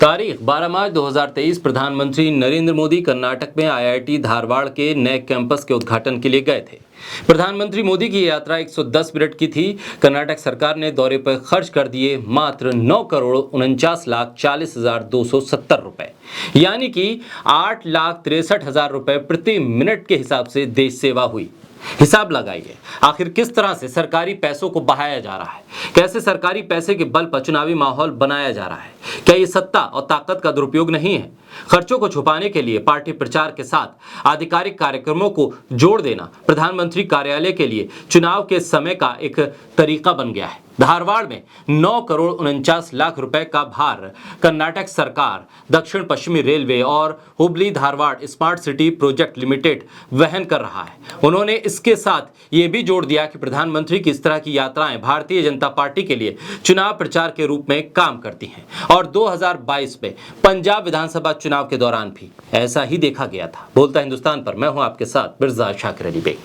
तारीख 12 मार्च 2023 प्रधानमंत्री नरेंद्र मोदी कर्नाटक में आईआईटी धारवाड़ के नए कैंपस के उद्घाटन के लिए गए थे। प्रधानमंत्री मोदी की यात्रा 110 मिनट की थी। कर्नाटक सरकार ने दौरे पर खर्च कर दिए मात्र 9,49,40,270 रुपए, यानी कि 8,63,000 रुपए प्रति मिनट के हिसाब से देश सेवा हुई। हिसाब लगाइए, आखिर किस तरह से सरकारी पैसों को बहाया जा रहा है, कैसे सरकारी पैसे के बल पर चुनावी माहौल बनाया जा रहा है। क्या ये सत्ता और ताकत का दुरुपयोग नहीं है? खर्चों को छुपाने के लिए पार्टी प्रचार के साथ आधिकारिक कार्यक्रमों को जोड़ देना प्रधानमंत्री कार्यालय के लिए चुनाव के समय का एक तरीका बन गया है। धारवाड़ में 9,49,00,000 रुपए का भार कर्नाटक सरकार, दक्षिण पश्चिमी रेलवे और Hubli Dharwad smart city project limited वहन कर रहा है। उन्होंने इसके साथ ये भी जोड़ दिया कि प्रधानमंत्री की इस तरह की यात्राएं भारतीय जनता पार्टी के लिए चुनाव प्रचार के रूप में काम करती हैं और 2022 में पंजाब विधानसभा चुनाव के दौरान भी ऐसा ही देखा गया था। बोलता हिंदुस्तान पर मैं हूं आपके साथ मिर्जा शाकिर अली बेग।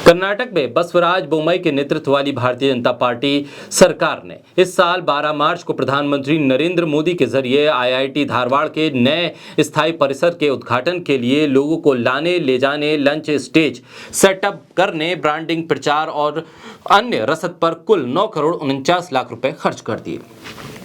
कर्नाटक में बसवराज बोम्मई के नेतृत्व वाली भारतीय जनता पार्टी सरकार ने इस साल 12 मार्च को प्रधानमंत्री नरेंद्र मोदी के जरिए आईआईटी धारवाड़ के नए स्थायी परिसर के उद्घाटन के लिए लोगों को लाने ले जाने, लंच स्टेज सेटअप करने, ब्रांडिंग, प्रचार और अन्य रसद पर कुल 9,49,00,000 रुपए खर्च कर दिए।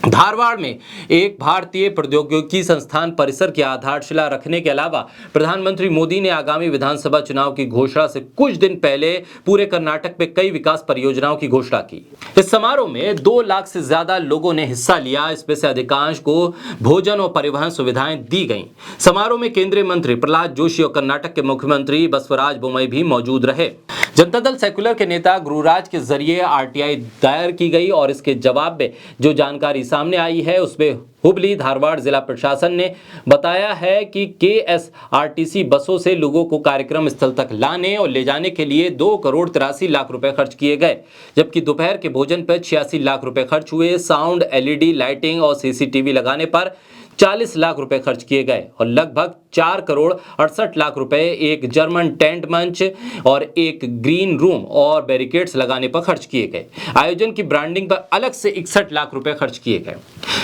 धारवाड़ में एक भारतीय प्रौद्योगिकी संस्थान परिसर की आधारशिला रखने के अलावा प्रधानमंत्री मोदी ने आगामी विधानसभा चुनाव की घोषणा से कुछ दिन पहले पूरे कर्नाटक में कई विकास परियोजनाओं की घोषणा की। इस समारोह में 2 लाख से ज्यादा लोगों ने हिस्सा लिया। इसमें से अधिकांश को भोजन और परिवहन सुविधाएं दी गईं। समारोह में केंद्रीय मंत्री प्रहलाद जोशी और कर्नाटक के मुख्यमंत्री बसवराज बोम्मई भी मौजूद रहे। जनता दल सेक्युलर के नेता गुरुराज के जरिए आरटीआई दायर की गई और इसके जवाब में जो जानकारी सामने आई है उसमें हुबली धारवाड़ जिला प्रशासन ने बताया है कि केएसआरटीसी बसों से लोगों को कार्यक्रम स्थल तक लाने और ले जाने के लिए 2,83,00,000 रुपए खर्च किए गए, जबकि दोपहर के भोजन पर 86 लाख रुपए खर्च हुए। साउंड, एलईडी लाइटिंग और सीसीटीवी लगाने पर 40 लाख रुपए खर्च किए गए और लगभग 4,68,00,000 रुपए एक जर्मन टेंट मंच और एक ग्रीन रूम और बैरिकेड्स लगाने पर खर्च किए गए। आयोजन की ब्रांडिंग पर अलग से 61 लाख रुपए खर्च किए गए।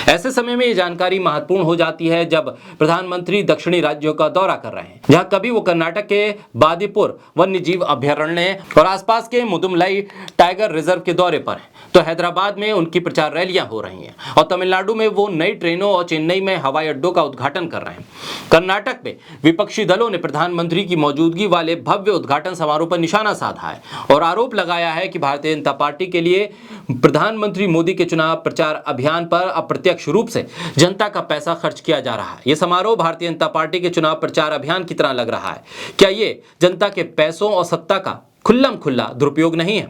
ऐसे समय में ये जानकारी महत्वपूर्ण हो जाती है जब प्रधानमंत्री दक्षिणी राज्यों का दौरा कर रहे हैं, जहां कभी वो कर्नाटक के बादीपुर वन्य जीव अभयारण्य और आसपास के मुदुमलाई टाइगर रिजर्व के दौरे पर हैं, तो हैदराबाद में उनकी प्रचार रैलियां हो रही हैं और तमिलनाडु में वो नई ट्रेनों और चेन्नई में हवाई अड्डों का उद्घाटन कर रहे हैं। कर्नाटक में विपक्षी दलों ने प्रधानमंत्री की मौजूदगी वाले भव्य उद्घाटन समारोह पर निशाना साधा है और आरोप लगाया है कि भारतीय जनता पार्टी के लिए प्रधानमंत्री मोदी के चुनाव प्रचार अभियान पर अप्रत्यक्ष रूप से जनता का पैसा खर्च किया जा रहा है। यह समारोह भारतीय जनता पार्टी के चुनाव प्रचार अभियान की तरह लग रहा है। क्या ये जनता के पैसों और सत्ता का खुल्लम खुल्ला दुरुपयोग नहीं है?